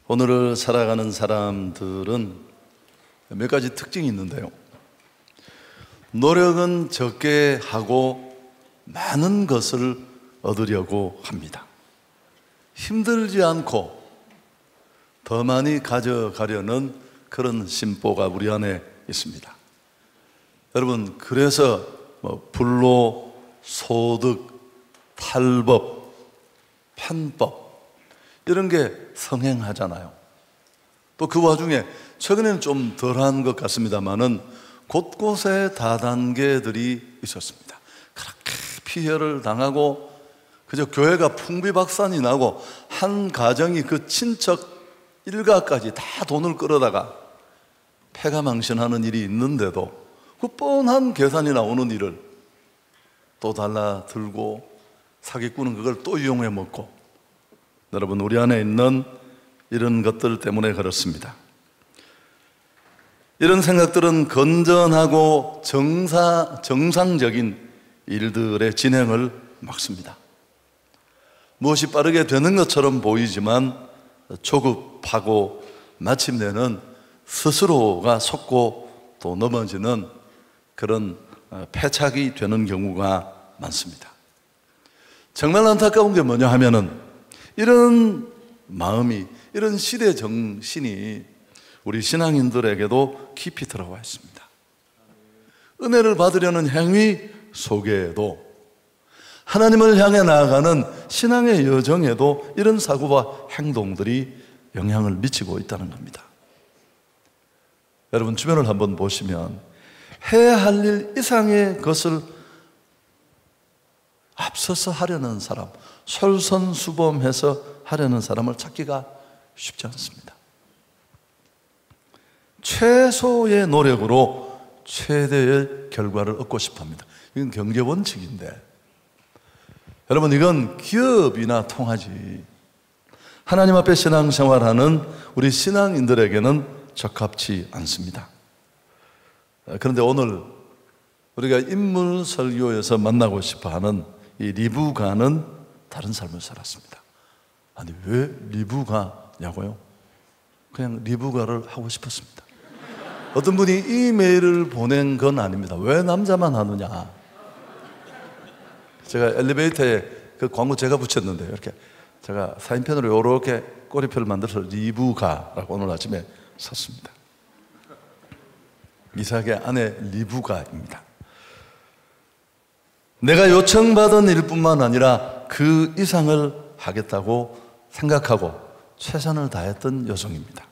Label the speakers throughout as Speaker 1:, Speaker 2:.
Speaker 1: 오늘을 살아가는 사람들은 몇 가지 특징이 있는데요. 노력은 적게 하고 많은 것을 얻으려고 합니다. 힘들지 않고 더 많이 가져가려는 그런 심보가 우리 안에 있습니다. 여러분, 그래서 불로, 소득, 탈법, 편법 이런 게 성행하잖아요. 또 그 와중에 최근에는 좀 덜한 것 같습니다만은 곳곳에 다단계들이 있었습니다. 그렇게 피해를 당하고 그저 교회가 풍비박산이 나고 한 가정이 그 친척 일가까지 다 돈을 끌어다가 패가망신하는 일이 있는데도 그 뻔한 계산이 나오는 일을 또 달라들고 사기꾼은 그걸 또 이용해 먹고, 여러분, 우리 안에 있는 이런 것들 때문에 그렇습니다. 이런 생각들은 건전하고 정상적인 일들의 진행을 막습니다. 무엇이 빠르게 되는 것처럼 보이지만 조급하고 마침내는 스스로가 속고 또 넘어지는 그런 패착이 되는 경우가 많습니다. 정말 안타까운 게 뭐냐 하면은 이런 마음이, 이런 시대 정신이 우리 신앙인들에게도 깊이 들어와 있습니다. 은혜를 받으려는 행위 속에도, 하나님을 향해 나아가는 신앙의 여정에도 이런 사고와 행동들이 영향을 미치고 있다는 겁니다. 여러분, 주변을 한번 보시면 해야 할 일 이상의 것을 앞서서 하려는 사람, 솔선수범해서 하려는 사람을 찾기가 쉽지 않습니다. 최소의 노력으로 최대의 결과를 얻고 싶어 합니다. 이건 경제 원칙인데, 여러분, 이건 기업이나 통하지 하나님 앞에 신앙생활하는 우리 신앙인들에게는 적합치 않습니다. 그런데 오늘 우리가 인물 설교에서 만나고 싶어하는 이 리브가는 다른 삶을 살았습니다. 아니, 왜 리브가냐고요? 그냥 리브가를 하고 싶었습니다. 어떤 분이 이메일을 보낸 건 아닙니다. 왜 남자만 하느냐? 제가 엘리베이터에 그 광고 제가 붙였는데요, 이렇게 제가 사인펜으로 이렇게 꼬리표를 만들어서 리브가라고 오늘 아침에 썼습니다. 이삭의 아내 리브가입니다. 내가 요청받은 일뿐만 아니라 그 이상을 하겠다고 생각하고 최선을 다했던 여성입니다.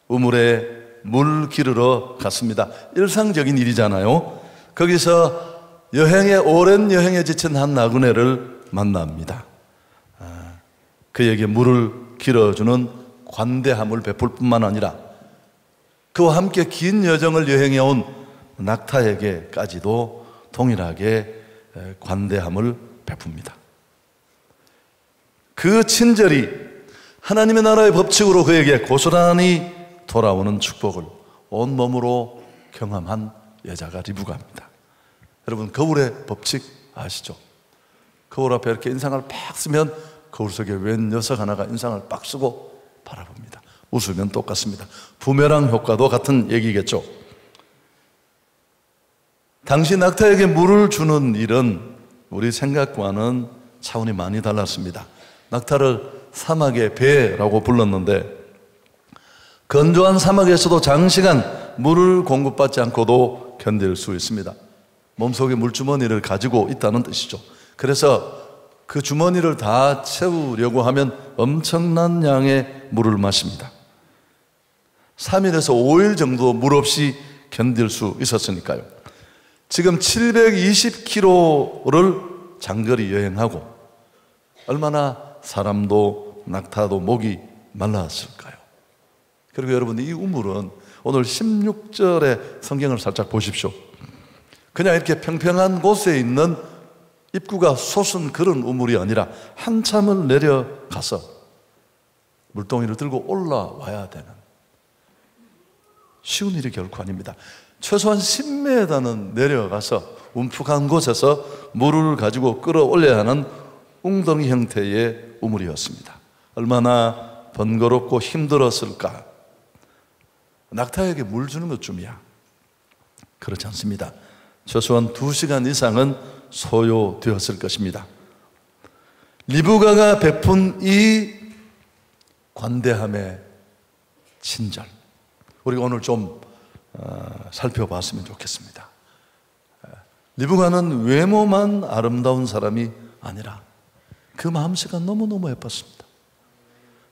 Speaker 1: 우물에 물 기르러 갔습니다. 일상적인 일이잖아요. 거기서 오랜 여행에 지친 한 나그네를 만납니다. 그에게 물을 길어주는 관대함을 베풀 뿐만 아니라 그와 함께 긴 여정을 여행해온 낙타에게까지도 동일하게 관대함을 베풉니다. 그 친절이 하나님의 나라의 법칙으로 그에게 고스란히 돌아오는 축복을 온몸으로 경험한 여자가 리브가입니다. 여러분, 거울의 법칙 아시죠? 거울 앞에 이렇게 인상을 팍 쓰면 거울 속에 웬 녀석 하나가 인상을 빡 쓰고 바라봅니다. 웃으면 똑같습니다. 부메랑 효과도 같은 얘기겠죠. 당시 낙타에게 물을 주는 일은 우리 생각과는 차원이 많이 달랐습니다. 낙타를 사막의 배라고 불렀는데, 건조한 사막에서도 장시간 물을 공급받지 않고도 견딜 수 있습니다. 몸속에 물주머니를 가지고 있다는 뜻이죠. 그래서 그 주머니를 다 채우려고 하면 엄청난 양의 물을 마십니다. 3일에서 5일 정도 물 없이 견딜 수 있었으니까요. 지금 720km를 장거리 여행하고 얼마나 사람도 낙타도 목이 말랐을까요? 그리고 여러분, 이 우물은 오늘 16절의 성경을 살짝 보십시오. 그냥 이렇게 평평한 곳에 있는 입구가 솟은 그런 우물이 아니라 한참을 내려가서 물동이를 들고 올라와야 되는, 쉬운 일이 결코 아닙니다. 최소한 10m는 내려가서 움푹한 곳에서 물을 가지고 끌어올려야 하는 웅덩이 형태의 우물이었습니다. 얼마나 번거롭고 힘들었을까? 낙타에게 물 주는 것쯤이야. 그렇지 않습니다. 최소한 2시간 이상은 소요되었을 것입니다. 리브가가 베푼 이 관대함의 친절, 우리가 오늘 좀 살펴봤으면 좋겠습니다. 리브가는 외모만 아름다운 사람이 아니라 그 마음씨가 너무너무 예뻤습니다.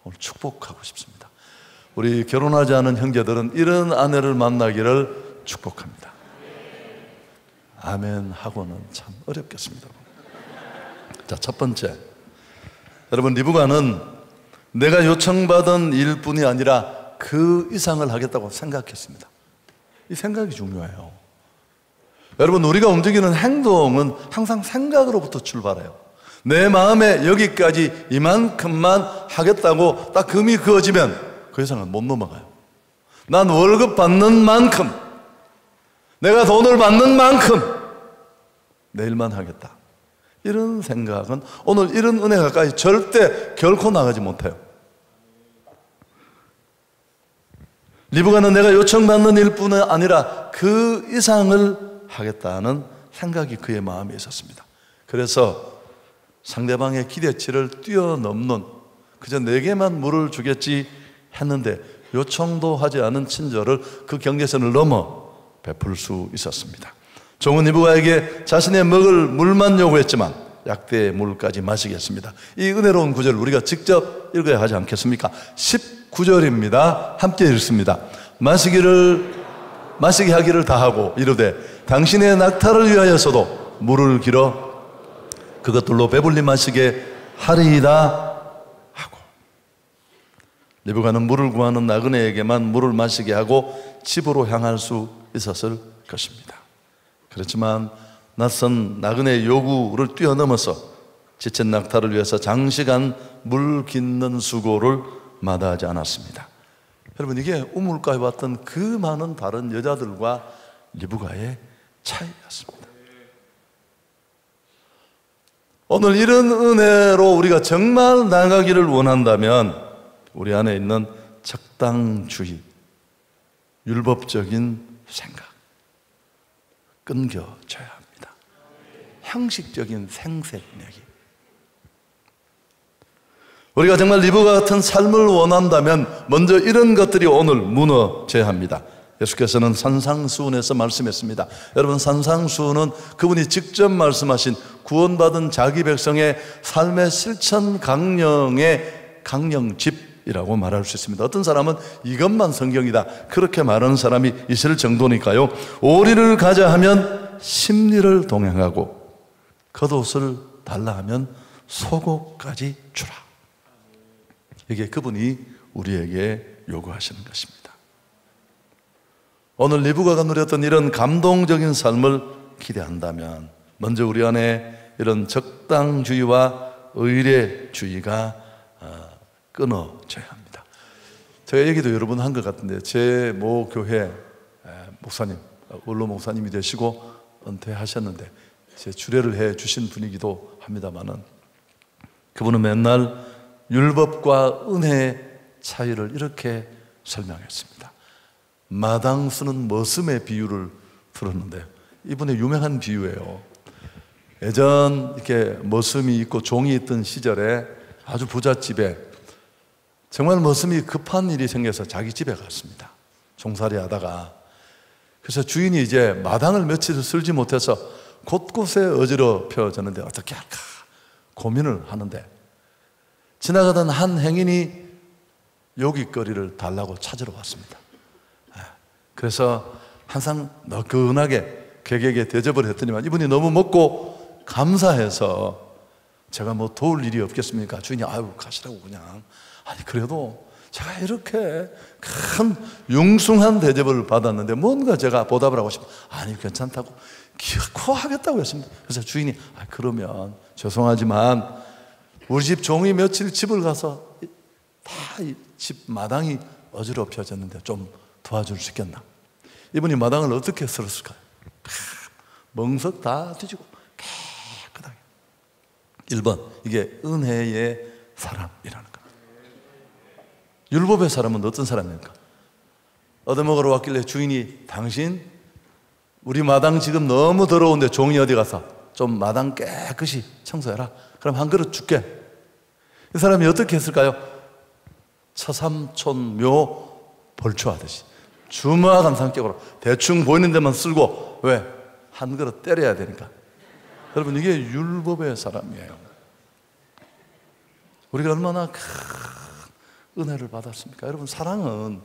Speaker 1: 오늘 축복하고 싶습니다. 우리 결혼하지 않은 형제들은 이런 아내를 만나기를 축복합니다. 아멘 하고는 참 어렵겠습니다. 자, 첫 번째, 여러분, 리브가는 내가 요청받은 일뿐이 아니라 그 이상을 하겠다고 생각했습니다. 이 생각이 중요해요. 여러분, 우리가 움직이는 행동은 항상 생각으로부터 출발해요. 내 마음에 여기까지 이만큼만 하겠다고 딱 금이 그어지면 그 이상은 못 넘어가요. 난 월급 받는 만큼, 내가 돈을 받는 만큼 내일만 하겠다, 이런 생각은 오늘 이런 은혜 가까이 절대 결코 나가지 못해요. 리브가는 내가 요청받는 일뿐 아니라 그 이상을 하겠다는 생각이 그의 마음에 있었습니다. 그래서 상대방의 기대치를 뛰어넘는, 그저 내게만 물을 주겠지 했는데 요청도 하지 않은 친절을 그 경계선을 넘어 베풀 수 있었습니다. 종은 리브가에게 자신의 먹을 물만 요구했지만 약대의 물까지 마시겠습니다. 이 은혜로운 구절을 우리가 직접 읽어야 하지 않겠습니까? 19절입니다. 함께 읽습니다. 마시게 하기를 다하고 이르되 당신의 낙타를 위하여서도 물을 길어 그것들로 배불리 마시게 하리이다 하고, 리브가는 물을 구하는 나그네에게만 물을 마시게 하고 집으로 향할 수 있었을 것입니다. 그렇지만 낯선 나그네의 요구를 뛰어넘어서 지친 낙타를 위해서 장시간 물 깃는 수고를 마다하지 않았습니다. 여러분, 이게 우물가에 왔던 그 많은 다른 여자들과 리브가의 차이였습니다. 오늘 이런 은혜로 우리가 정말 나가기를 원한다면 우리 안에 있는 적당주의, 율법적인 생각 끊겨져야 합니다. 형식적인 생색내기. 우리가 정말 리브가 같은 삶을 원한다면 먼저 이런 것들이 오늘 무너져야 합니다. 예수께서는 산상수훈에서 말씀했습니다. 여러분, 산상수훈은 그분이 직접 말씀하신 구원받은 자기 백성의 삶의 실천 강령의 강령집이라고 말할 수 있습니다. 어떤 사람은 이것만 성경이다, 그렇게 말하는 사람이 있을 정도니까요. 오리를 가자 하면 십리를 동행하고 겉옷을 달라 하면 속옷까지 주라. 이게 그분이 우리에게 요구하시는 것입니다. 오늘 리브가가 누렸던 이런 감동적인 삶을 기대한다면 먼저 우리 안에 이런 적당주의와 의례주의가 끊어져야 합니다. 제가 얘기도 여러 번 한 것 같은데, 제 모 교회 목사님, 원로 목사님이 되시고 은퇴하셨는데 제 주례를 해 주신 분이기도 합니다만은, 그분은 맨날 율법과 은혜의 차이를 이렇게 설명했습니다. 마당수는 머슴의 비유를 들었는데, 이분의 유명한 비유예요. 예전 이렇게 머슴이 있고 종이 있던 시절에 아주 부잣집에 정말 머슴이 급한 일이 생겨서 자기 집에 갔습니다. 종살이 하다가. 그래서 주인이 이제 마당을 며칠 쓸지 못해서 곳곳에 어지럽혀졌는데 어떻게 할까 고민을 하는데, 지나가던 한 행인이 요깃거리를 달라고 찾으러 왔습니다. 그래서 항상 너끈하게 객에게 대접을 했더니만 이분이 너무 먹고 감사해서 제가 뭐 도울 일이 없겠습니까? 주인이 아유 가시라고 그냥. 아니 그래도 제가 이렇게 큰 융숭한 대접을 받았는데 뭔가 제가 보답을 하고 싶어요. 아니 괜찮다고 기어코 하겠다고 했습니다. 그래서 주인이 그러면 죄송하지만 우리 집 종이 며칠 집을 가서 다 집 마당이 어지럽혀졌는데 좀 도와줄 수 있겠나? 이분이 마당을 어떻게 쓸었을까요? 멍석 다 뒤지고 깨끗하게. 1번, 이게 은혜의 사람이라는 겁니다. 율법의 사람은 어떤 사람입니까? 얻어먹으러 왔길래 주인이 당신 우리 마당 지금 너무 더러운데 종이 어디 가서 좀 마당 깨끗이 청소해라. 그럼 한 그릇 줄게. 이 사람이 어떻게 했을까요? 처삼촌 묘 벌초하듯이 주마간 성격으로 대충 보이는 데만 쓸고, 왜? 한 그릇 때려야 되니까. 여러분, 이게 율법의 사람이에요. 우리가 얼마나 큰 은혜를 받았습니까? 여러분, 사랑은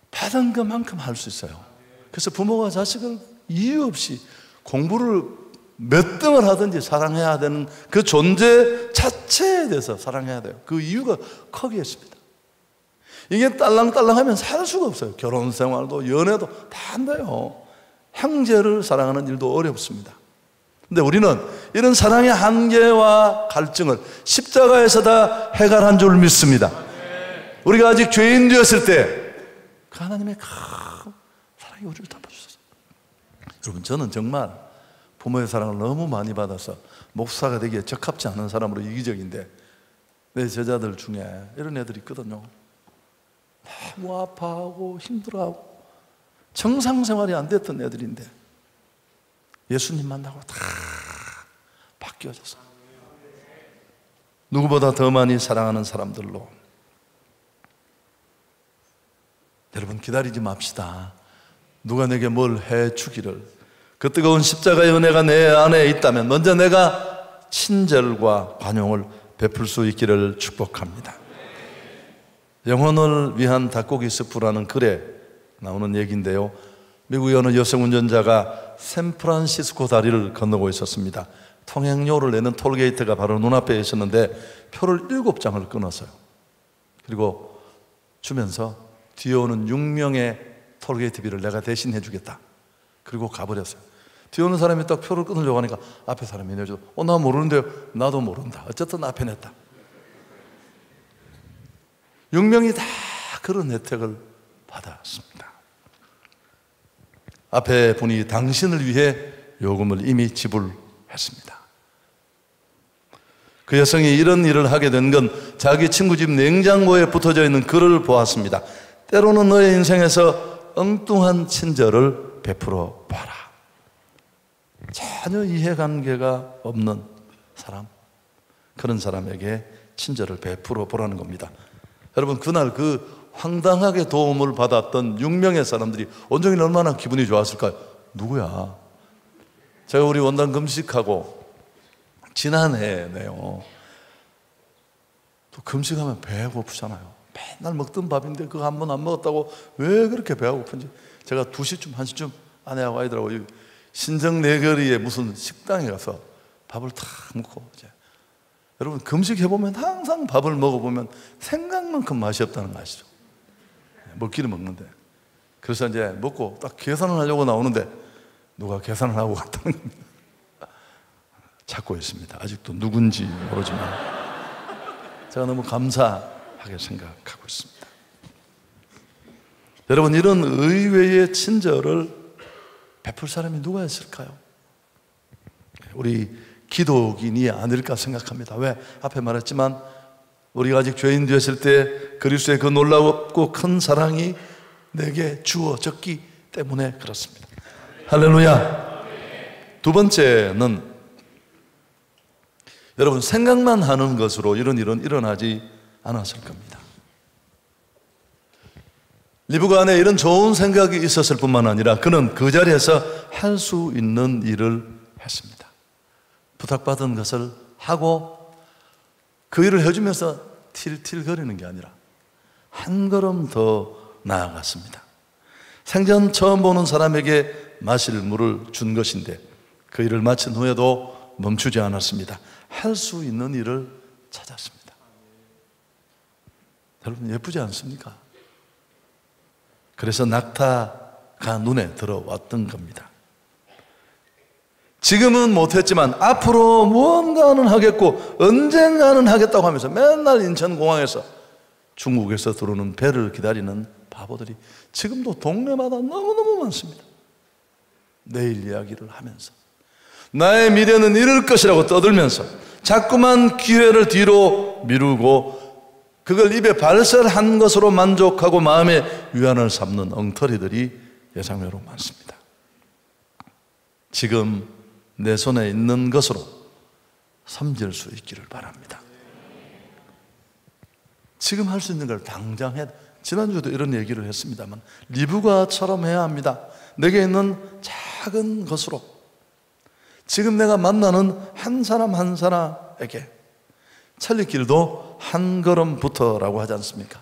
Speaker 1: 받은 것만큼 할 수 있어요. 그래서 부모가 자식을 이유 없이 공부를 몇 등을 하든지 사랑해야 되는 그 존재 자체에 대해서 사랑해야 돼요. 그 이유가 거기에 있습니다. 이게 딸랑딸랑하면 살 수가 없어요. 결혼 생활도 연애도 다 안 돼요. 형제를 사랑하는 일도 어렵습니다. 근데 우리는 이런 사랑의 한계와 갈증을 십자가에서 다 해결한 줄 믿습니다. 우리가 아직 죄인 되었을 때 그 하나님의 큰 사랑이 우리를 덮어주셨어요. 여러분, 저는 정말 부모의 사랑을 너무 많이 받아서 목사가 되기에 적합지 않은 사람으로 이기적인데, 내 제자들 중에 이런 애들이 있거든요. 너무 아파하고 힘들어하고 정상생활이 안 됐던 애들인데 예수님 만나고 다 바뀌어졌어요. 누구보다 더 많이 사랑하는 사람들로. 여러분, 기다리지 맙시다. 누가 내게 뭘 해주기를. 그 뜨거운 십자가의 은혜가 내 안에 있다면 먼저 내가 친절과 관용을 베풀 수 있기를 축복합니다. 영혼을 위한 닭고기 스프라는 글에 나오는 얘기인데요, 미국의 어느 여성 운전자가 샌프란시스코 다리를 건너고 있었습니다. 통행료를 내는 톨게이트가 바로 눈앞에 있었는데 표를 7장을 끊었어요. 그리고 주면서 뒤에 오는 6명의 톨게이트비를 내가 대신 해주겠다. 그리고 가버렸어요. 뒤에 오는 사람이 딱 표를 끊으려고 하니까 앞에 사람이 내줘. 나 모르는데요. 나도 모른다. 어쨌든 앞에 냈다. 6명이 다 그런 혜택을 받았습니다. 앞에 분이 당신을 위해 요금을 이미 지불했습니다. 그 여성이 이런 일을 하게 된 건 자기 친구 집 냉장고에 붙어져 있는 글을 보았습니다. 때로는 너의 인생에서 엉뚱한 친절을 베풀어 봐라. 전혀 이해관계가 없는 사람, 그런 사람에게 친절을 베풀어 보라는 겁니다. 여러분, 그날 그 황당하게 도움을 받았던 6명의 사람들이 온종일 얼마나 기분이 좋았을까요? 누구야? 제가 우리 원단 금식하고 지난해네요. 또 금식하면 배가 고프잖아요. 맨날 먹던 밥인데 그거 한 번 안 먹었다고 왜 그렇게 배가 고픈지. 제가 2시쯤 1시쯤 아내하고 아이들하고 신정내거리에 무슨 식당에 가서 밥을 탁 먹고, 이제 여러분, 금식해보면 항상 밥을 먹어보면 생각만큼 맛이 없다는 거 아시죠? 먹기는 먹는데. 그래서 이제 먹고 딱 계산을 하려고 나오는데 누가 계산을 하고 갔다는 겁니다. 찾고 있습니다. 아직도 누군지 모르지만 제가 너무 감사하게 생각하고 있습니다. 여러분, 이런 의외의 친절을 베풀 사람이 누가 있을까요? 우리 기독인이 아닐까 생각합니다. 왜? 앞에 말했지만 우리가 아직 죄인 되었을 때 그리스도의 그 놀랍고 큰 사랑이 내게 주어졌기 때문에 그렇습니다. 할렐루야. 두 번째는, 여러분, 생각만 하는 것으로 이런 일은 일어나지 않았을 겁니다. 리브가 안에 이런 좋은 생각이 있었을 뿐만 아니라 그는 그 자리에서 할 수 있는 일을 했습니다. 부탁받은 것을 하고 그 일을 해주면서 틸틸거리는 게 아니라 한 걸음 더 나아갔습니다. 생전 처음 보는 사람에게 마실 물을 준 것인데 그 일을 마친 후에도 멈추지 않았습니다. 할 수 있는 일을 찾았습니다. 여러분, 예쁘지 않습니까? 그래서 낙타가 눈에 들어왔던 겁니다. 지금은 못했지만 앞으로 무언가는 하겠고 언젠가는 하겠다고 하면서 맨날 인천공항에서 중국에서 들어오는 배를 기다리는 바보들이 지금도 동네마다 너무너무 많습니다. 내일 이야기를 하면서 나의 미래는 이럴 것이라고 떠들면서 자꾸만 기회를 뒤로 미루고 그걸 입에 발설한 것으로 만족하고 마음의 위안을 삼는 엉터리들이 예상외로 많습니다. 지금 내 손에 있는 것으로 섬길 수 있기를 바랍니다. 지금 할 수 있는 걸 당장 해. 지난주에도 이런 얘기를 했습니다만 리브가처럼 해야 합니다. 내게 있는 작은 것으로 지금 내가 만나는 한 사람 한 사람에게 천리길도 한 걸음부터라고 하지 않습니까?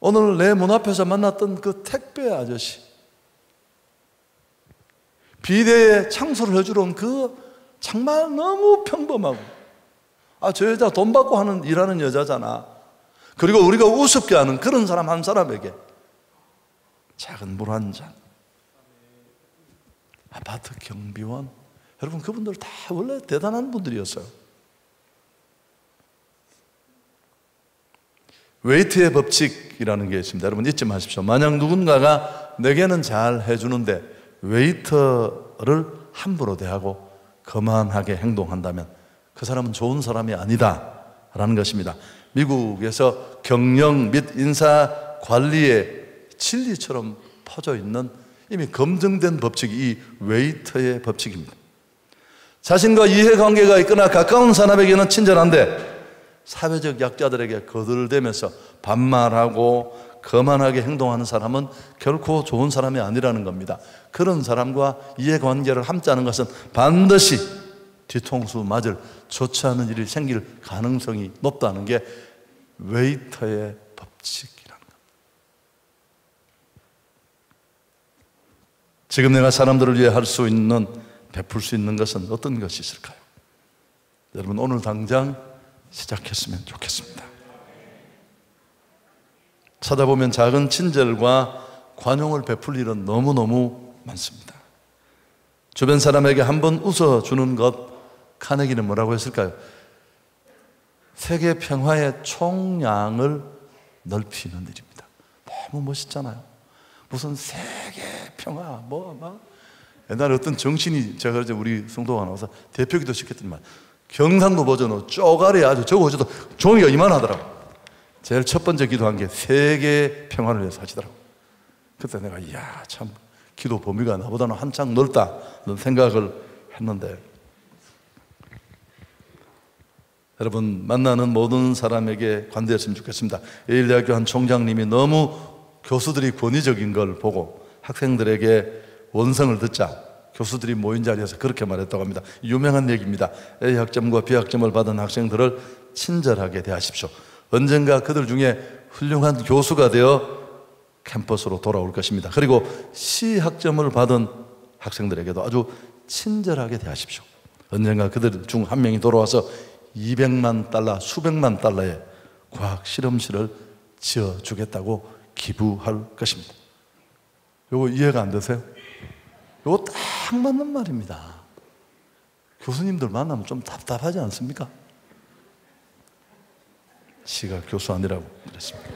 Speaker 1: 오늘 내 문 앞에서 만났던 그 택배 아저씨, 비대에 청소를 해주러 온 그 정말 너무 평범하고, 저 여자 돈 받고 일하는 여자잖아, 그리고 우리가 우습게 하는 그런 사람 한 사람에게 작은 물 한 잔, 아파트 경비원, 여러분 그분들 다 원래 대단한 분들이었어요. 웨이트의 법칙이라는 게 있습니다. 여러분 잊지 마십시오. 만약 누군가가 내게는 잘 해주는데 웨이터를 함부로 대하고 거만하게 행동한다면 그 사람은 좋은 사람이 아니다 라는 것입니다. 미국에서 경영 및 인사 관리의 진리처럼 퍼져 있는 이미 검증된 법칙이 이 웨이터의 법칙입니다. 자신과 이해관계가 있거나 가까운 사람에게는 친절한데 사회적 약자들에게 거들대면서 반말하고 거만하게 행동하는 사람은 결코 좋은 사람이 아니라는 겁니다. 그런 사람과 이해관계를 함께하는 것은 반드시 뒤통수 맞을 좋지 않은 일이 생길 가능성이 높다는 게 웨이터의 법칙이라는 겁니다. 지금 내가 사람들을 위해 할 수 있는, 베풀 수 있는 것은 어떤 것이 있을까요? 여러분 오늘 당장 시작했으면 좋겠습니다. 찾아보면 작은 친절과 관용을 베풀 일은 너무너무 많습니다. 주변 사람에게 한번 웃어주는 것, 카네기는 뭐라고 했을까요? 세계 평화의 총량을 넓히는 일입니다. 너무 멋있잖아요. 무슨 세계 평화, 옛날에 어떤 정신이, 제가 우리 성도가 나와서 대표기도 시켰더니만 경상도 버전으로 쪼가리 아주 적어줘도 종이가 이만하더라고. 제일 첫 번째 기도한 게 세계 평화를 위해서 하시더라고. 그때 내가 이야 참 기도 범위가 나보다는 한창 넓다 그런 생각을 했는데, 여러분 만나는 모든 사람에게 관대했으면 좋겠습니다. 예일대학교 한 총장님이 너무 교수들이 권위적인 걸 보고 학생들에게 원성을 듣자 교수들이 모인 자리에서 그렇게 말했다고 합니다. 유명한 얘기입니다. A 학점과 B 학점을 받은 학생들을 친절하게 대하십시오. 언젠가 그들 중에 훌륭한 교수가 되어 캠퍼스로 돌아올 것입니다. 그리고 C 학점을 받은 학생들에게도 아주 친절하게 대하십시오. 언젠가 그들 중 한 명이 돌아와서 200만 달러, 수백만 달러의 과학 실험실을 지어주겠다고 기부할 것입니다. 이거 이해가 안 되세요? 이거 딱 맞는 말입니다. 교수님들 만나면 좀 답답하지 않습니까? 지가 교수 아니라고 그랬습니다.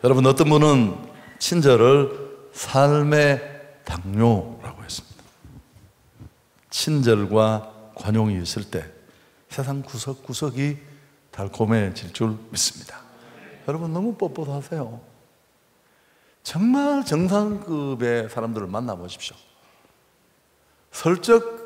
Speaker 1: 여러분 어떤 분은 친절을 삶의 당뇨라고 했습니다. 친절과 관용이 있을 때 세상 구석구석이 달콤해질 줄 믿습니다. 여러분 너무 뻣뻣하세요. 정말 정상급의 사람들을 만나보십시오. 슬쩍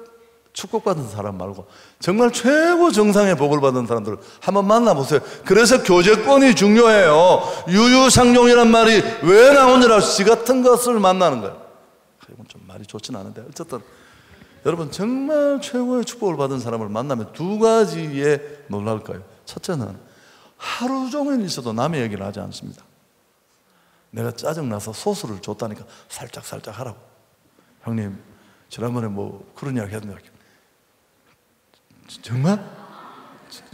Speaker 1: 축복받은 사람 말고 정말 최고 정상의 복을 받은 사람들을 한번 만나보세요. 그래서 교제권이 중요해요. 유유상종이란 말이 왜 나오느라 지 같은 것을 만나는 거예요. 이건 좀 말이 좋진 않은데 어쨌든 여러분 정말 최고의 축복을 받은 사람을 만나면 두 가지에 놀랄 거예요. 첫째는 하루 종일 있어도 남의 얘기를 하지 않습니다. 내가 짜증나서 소스를 줬다니까 살짝 하라고. 형님 지난번에 뭐 그런 이야기 했는데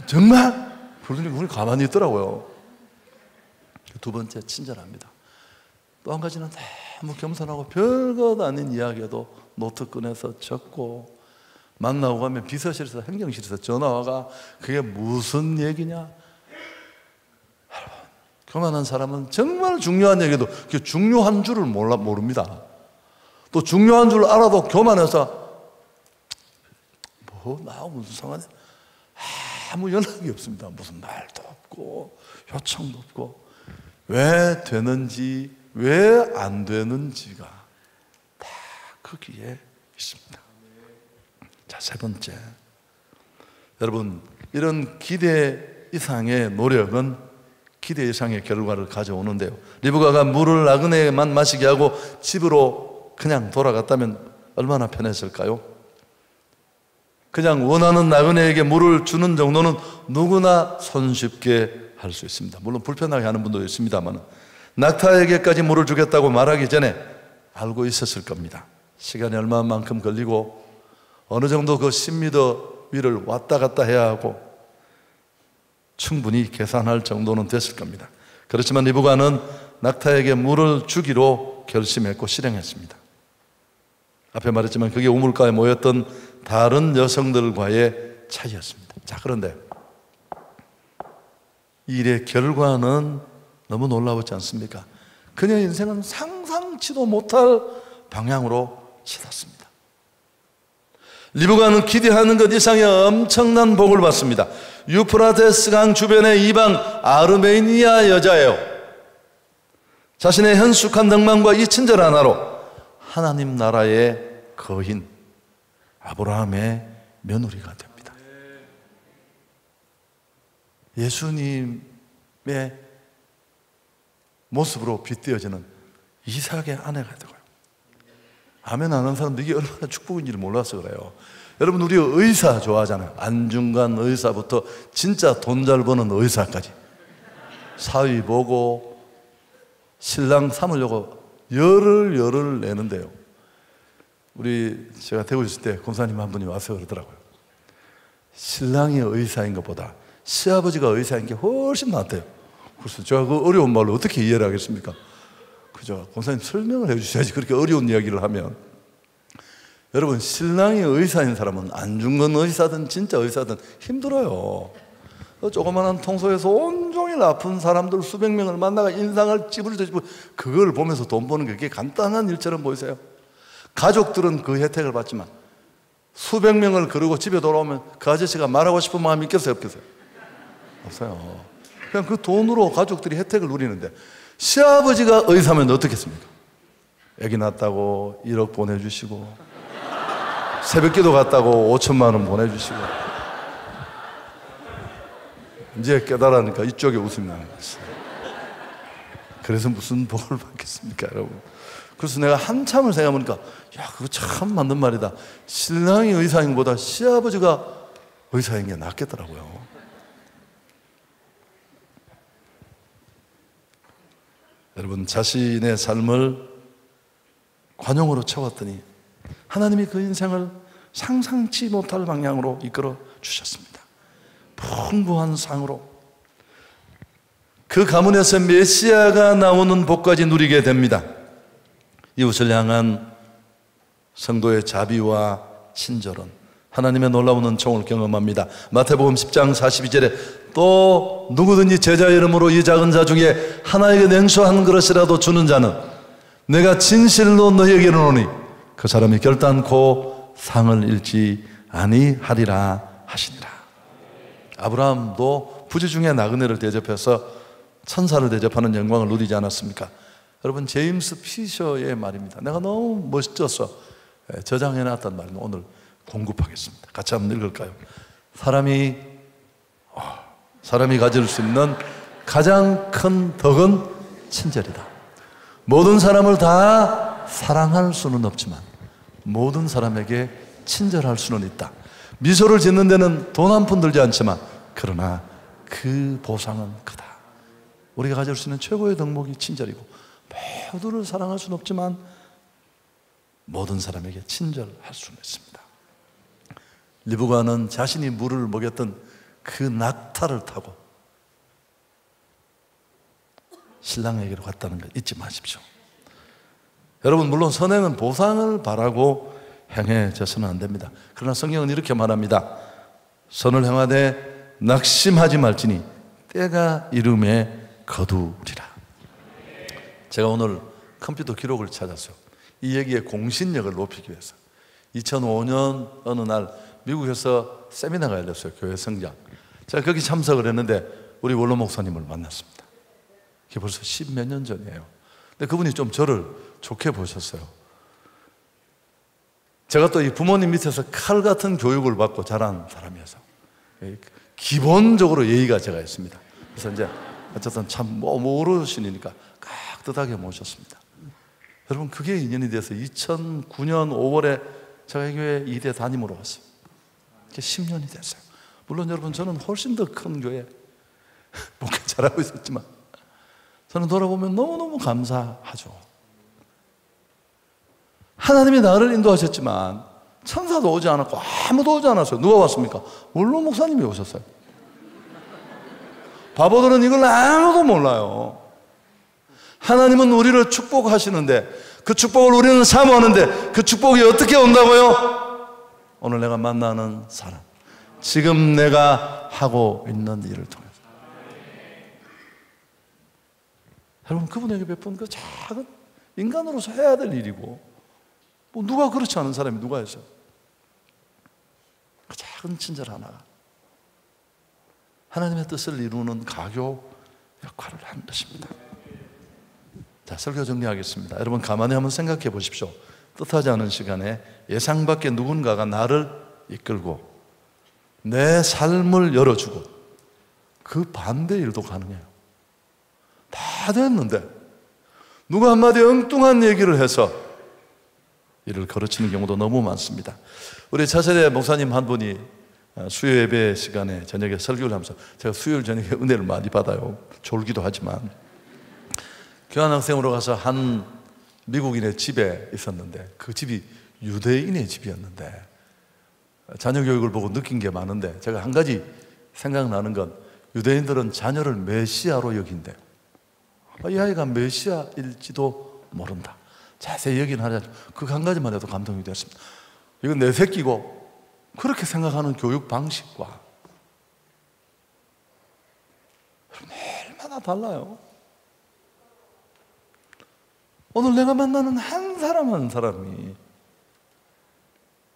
Speaker 1: 정말? 그러더니 우리 가만히 있더라고요. 두 번째 친절합니다. 또 한 가지는 너무 겸손하고 별것 아닌 이야기에도 노트 꺼내서 적고, 만나고 가면 비서실에서 행정실에서 전화와가 그게 무슨 얘기냐. 여러분 교만한 사람은 정말 중요한 얘기도 그 중요한 줄을 모릅니다. 또 중요한 줄 알아도 교만해서 뭐 나 무슨 상관이야, 아무 연락이 없습니다. 무슨 말도 없고 요청도 없고 왜 되는지 왜 안 되는지가 다 거기에 있습니다. 자, 세 번째, 여러분, 이런 기대 이상의 노력은 기대 이상의 결과를 가져오는데요. 리브가가 물을 나그네만 마시게 하고 집으로 그냥 돌아갔다면 얼마나 편했을까요? 그냥 원하는 나그네에게 물을 주는 정도는 누구나 손쉽게 할 수 있습니다. 물론 불편하게 하는 분도 있습니다만, 낙타에게까지 물을 주겠다고 말하기 전에 알고 있었을 겁니다. 시간이 얼마만큼 걸리고 어느 정도 그 10m 위를 왔다 갔다 해야 하고 충분히 계산할 정도는 됐을 겁니다. 그렇지만 리브가는 낙타에게 물을 주기로 결심했고 실행했습니다. 앞에 말했지만 그게 우물가에 모였던 다른 여성들과의 차이였습니다. 자, 그런데 이 일의 결과는 너무 놀라웠지 않습니까? 그녀의 인생은 상상치도 못할 방향으로 치닫습니다. 리브가는 기대하는 것 이상의 엄청난 복을 받습니다. 유프라테스 강 주변의 이방 아르메니아 여자예요. 자신의 현숙한 덕망과 이 친절 하나로 하나님 나라의 거인 아브라함의 며느리가 됩니다. 예수님의 모습으로 빗대어지는 이삭의 아내가 되고요. 아멘 안 하는 사람도 이게 얼마나 축복인지를 몰라서 그래요. 여러분, 우리 의사 좋아하잖아요. 안중간 의사부터 진짜 돈 잘 버는 의사까지 사위 보고 신랑 삼으려고 열을 내는데요. 제가 대구 있을 때 권사님 한 분이 와서 그러더라고요. 신랑이 의사인 것보다 시아버지가 의사인 게 훨씬 낫대요. 그래서 제가 그 어려운 말로 어떻게 이해를 하겠습니까? 그죠? 권사님 설명을 해주셔야지. 그렇게 어려운 이야기를 하면. 여러분, 신랑이 의사인 사람은 안중근 의사든 진짜 의사든 힘들어요. 조그마한 통소에서 온종일 아픈 사람들 수백 명을 만나가 인상을 찌부리고 그걸 보면서 돈 버는 게 그게 간단한 일처럼 보이세요? 가족들은 그 혜택을 받지만 수백 명을 거르고 집에 돌아오면 그 아저씨가 말하고 싶은 마음이 있겠어요? 없겠어요? 없어요. 그냥 그 돈으로 가족들이 혜택을 누리는데, 시아버지가 의사면 어떻게 했습니까? 애기 낳았다고 1억 보내주시고 새벽기도 갔다고 5천만 원 보내주시고. 이제 깨달으니까 이쪽에 웃음이 나는 거지. 그래서 무슨 복을 받겠습니까, 여러분? 그래서 내가 한참을 생각해보니까 야, 그거 참 맞는 말이다. 신랑이 의사인 것보다 시아버지가 의사인 게 낫겠더라고요. 여러분, 자신의 삶을 관용으로 채웠더니 하나님이 그 인생을 상상치 못할 방향으로 이끌어 주셨습니다. 풍부한 상으로 그 가문에서 메시아가 나오는 복까지 누리게 됩니다. 이웃을 향한 성도의 자비와 친절은 하나님의 놀라운 은총을 경험합니다. 마태복음 10장 42절에 또 누구든지 제자 이름으로 이 작은 자 중에 하나에게 냉수 한 그릇이라도 주는 자는 내가 진실로 너희에게 이르노니 그 사람이 결단코 상을 잃지 아니하리라 하시니라. 아브라함도 부지 중에 나그네를 대접해서 천사를 대접하는 영광을 누리지 않았습니까? 여러분, 제임스 피셔의 말입니다. 내가 너무 멋져서 저장해놨단 말입니다. 오늘 공급하겠습니다. 같이 한번 읽을까요? 사람이 가질 수 있는 가장 큰 덕은 친절이다. 모든 사람을 다 사랑할 수는 없지만 모든 사람에게 친절할 수는 있다. 미소를 짓는 데는 돈 한 푼 들지 않지만 그러나 그 보상은 크다. 우리가 가질 수 있는 최고의 덕목이 친절이고 모두를 사랑할 수는 없지만 모든 사람에게 친절할 수는 있습니다. 리브가는 자신이 물을 먹였던 그 낙타를 타고 신랑에게로 갔다는 걸 잊지 마십시오. 여러분, 물론 선행은 보상을 바라고 행해져서는 안 됩니다. 그러나 성경은 이렇게 말합니다. 선을 행하되 낙심하지 말지니 때가 이름에 거두리라. 제가 오늘 컴퓨터 기록을 찾았어요. 이 얘기의 공신력을 높이기 위해서 2005년 어느 날 미국에서 세미나가 열렸어요. 교회 성장. 제가 거기 참석을 했는데 우리 원로 목사님을 만났습니다. 그게 벌써 10몇 년 전이에요. 근데 그분이 좀 저를 좋게 보셨어요. 제가 또 이 부모님 밑에서 칼 같은 교육을 받고 자란 사람이어서 기본적으로 예의가 제가 있습니다. 그래서 이제 어쨌든 참 모르시니까 깍듯하게 모셨습니다. 여러분, 그게 인연이 돼서 2009년 5월에 제가 이 교회 2대 담임으로 왔어요. 이게 10년이 됐어요. 물론 여러분, 저는 훨씬 더 큰 교회 목회 잘하고 있었지만 저는 돌아보면 너무너무 감사하죠. 하나님이 나를 인도하셨지만 천사도 오지 않았고 아무도 오지 않았어요. 누가 왔습니까? 원로 목사님이 오셨어요. 바보들은 이걸 아무도 몰라요. 하나님은 우리를 축복하시는데 그 축복을 우리는 사모하는데 그 축복이 어떻게 온다고요? 오늘 내가 만나는 사람, 지금 내가 하고 있는 일을 통해서. 여러분, 그분에게 베푼 그 작은 인간으로서 해야 될 일이고, 뭐 누가 그렇지 않은 사람이 누가 있어요? 그 작은 친절 하나가 하나님의 뜻을 이루는 가교 역할을 하는 것입니다. 자, 설교 정리하겠습니다. 여러분, 가만히 한번 생각해 보십시오. 뜻하지 않은 시간에 예상 밖의 누군가가 나를 이끌고 내 삶을 열어주고 그 반대 일도 가능해요. 다 됐는데 누가 한마디 엉뚱한 얘기를 해서 이를 거르치는 경우도 너무 많습니다. 우리 차세대 목사님 한 분이 수요 예배 시간에 저녁에 설교를 하면서, 제가 수요일 저녁에 은혜를 많이 받아요. 졸기도 하지만, 교환학생으로 가서 한 미국인의 집에 있었는데 그 집이 유대인의 집이었는데 자녀 교육을 보고 느낀 게 많은데, 제가 한 가지 생각나는 건 유대인들은 자녀를 메시아로 여긴대요. 이 아이가 메시아일지도 모른다. 자세히 얘기는 하자. 그 한 가지만 해도 감동이 되었습니다. 이건 내 새끼고, 그렇게 생각하는 교육 방식과 얼마나 달라요. 오늘 내가 만나는 한 사람 한 사람이,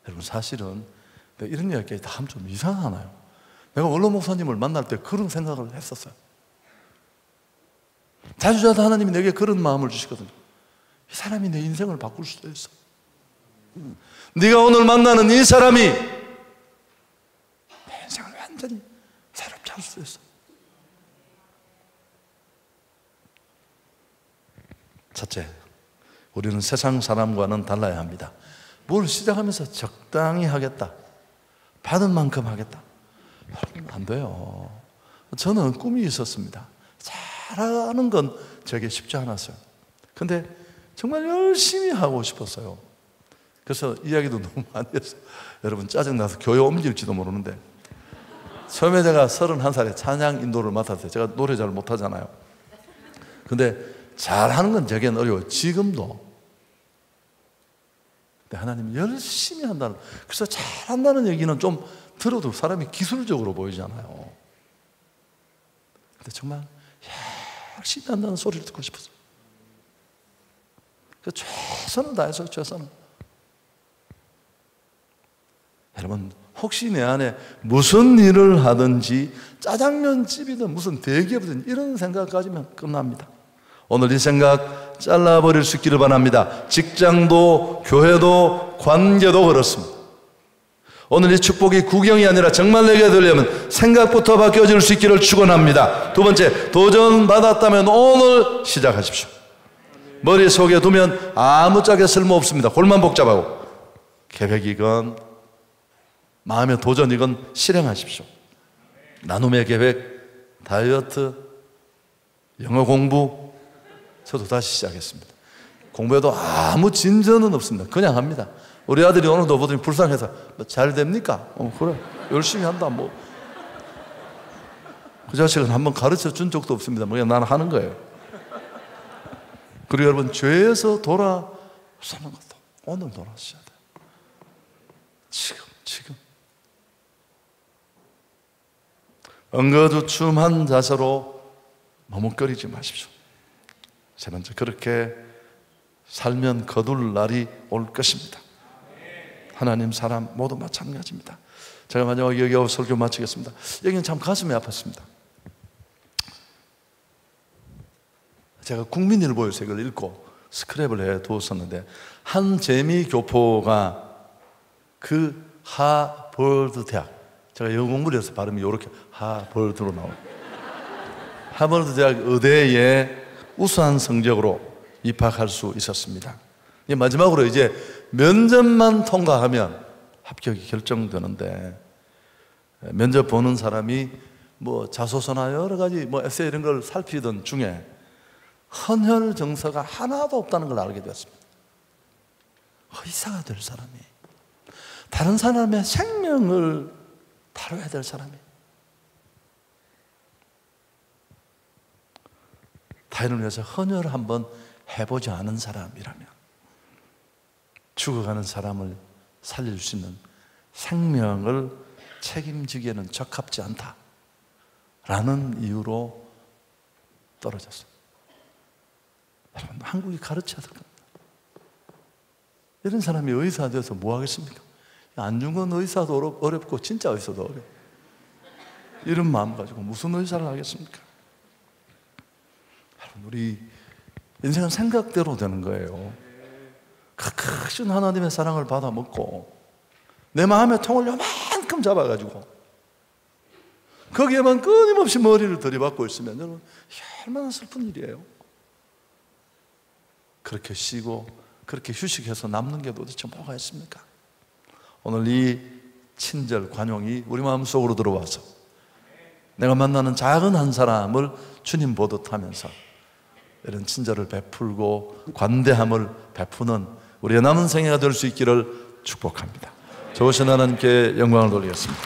Speaker 1: 여러분, 사실은 이런 이야기가 다 좀 이상하나요? 내가 원로 목사님을 만날 때 그런 생각을 했었어요. 자주자주 하나님이 내게 그런 마음을 주시거든요. 이 사람이 내 인생을 바꿀 수도 있어. 네가 오늘 만나는 이 사람이 내 인생을 완전히 새롭게 할 수도 있어. 첫째, 우리는 세상 사람과는 달라야 합니다. 뭘 시작하면서 적당히 하겠다, 받은 만큼 하겠다, 안 돼요. 저는 꿈이 있었습니다. 잘하는 건 저에게 쉽지 않았어요. 근데 정말 열심히 하고 싶었어요. 그래서 이야기도 너무 많이 했어요. 여러분, 짜증나서 교회 옮길지도 모르는데, 처음에 제가 31살에 찬양 인도를 맡았어요. 제가 노래 잘 못하잖아요. 근데 잘하는 건 제겐 어려워요. 지금도. 근데 하나님이 열심히 한다는, 그래서 잘한다는 얘기는 좀 들어도 사람이 기술적으로 보이잖아요. 근데 정말 열심히 한다는 소리를 듣고 싶었어요. 그래서 최선을 다해서 최선을. 여러분, 혹시 내 안에 무슨 일을 하든지 짜장면집이든 무슨 대기업이든 이런 생각 가지면 끝납니다. 오늘 이 생각 잘라버릴 수 있기를 바랍니다. 직장도 교회도 관계도 그렇습니다. 오늘 이 축복이 구경이 아니라 정말 내게 되려면 생각부터 바뀌어질 수 있기를 축원합니다. 두 번째, 도전 받았다면 오늘 시작하십시오. 머릿속에 두면 아무짝에 쓸모없습니다. 골만 복잡하고. 계획이건 마음의 도전이건 실행하십시오. 나눔의 계획, 다이어트, 영어 공부, 저도 다시 시작했습니다. 공부해도 아무 진전은 없습니다. 그냥 합니다. 우리 아들이 오늘도 보더니 불쌍해서, 뭐 잘 됩니까? 그래, 열심히 한다. 뭐 그 자식은 한번 가르쳐 준 적도 없습니다. 그냥 나는 하는 거예요. 그리고 여러분, 죄에서 돌아서는 것도 오늘 돌아서셔야 돼요. 지금 엉거주춤한 자세로 머뭇거리지 마십시오. 세 번째, 그렇게 살면 거둘 날이 올 것입니다. 하나님 사람 모두 마찬가지입니다. 제가 마지막에 여기 설교 마치겠습니다. 여기는 참 가슴이 아팠습니다. 제가 국민일보에서 이걸 읽고 스크랩을 해 두었었는데, 한 재미교포가 그 하버드 대학, 제가 영어 공부를 해서 발음이 이렇게 하버드로 나와요. 하버드 대학 의대에 우수한 성적으로 입학할 수 있었습니다. 마지막으로 이제 면접만 통과하면 합격이 결정되는데, 면접 보는 사람이 뭐 자소서나 여러 가지 뭐 에세이 이런 걸 살피던 중에 헌혈 정서가 하나도 없다는 걸 알게 되었습니다. 의사가 될 사람이, 다른 사람의 생명을 다뤄야 될 사람이, 타인을 위해서 헌혈을 한번 해보지 않은 사람이라면 죽어가는 사람을 살릴 수 있는 생명을 책임지기에는 적합지 않다라는 이유로 떨어졌어요. 여러분, 한국이 가르쳐야 될 겁니다. 이런 사람이 의사 되어서 뭐 하겠습니까? 안중근 의사도 어렵고 진짜 의사도 어려워. 이런 마음 가지고 무슨 의사를 하겠습니까? 여러분, 우리 인생은 생각대로 되는 거예요. 크신 하나님의 사랑을 받아 먹고 내 마음의 통을 요만큼 잡아가지고 거기에만 끊임없이 머리를 들이받고 있으면 여러분, 얼마나 슬픈 일이에요. 그렇게 쉬고 그렇게 휴식해서 남는 게 도대체 뭐가 있습니까? 오늘 이 친절 관용이 우리 마음속으로 들어와서 내가 만나는 작은 한 사람을 주님 보듯 하면서 이런 친절을 베풀고 관대함을 베푸는 우리의 남은 생애가 될 수 있기를 축복합니다. 좋으신 하나님께 영광을 돌리겠습니다.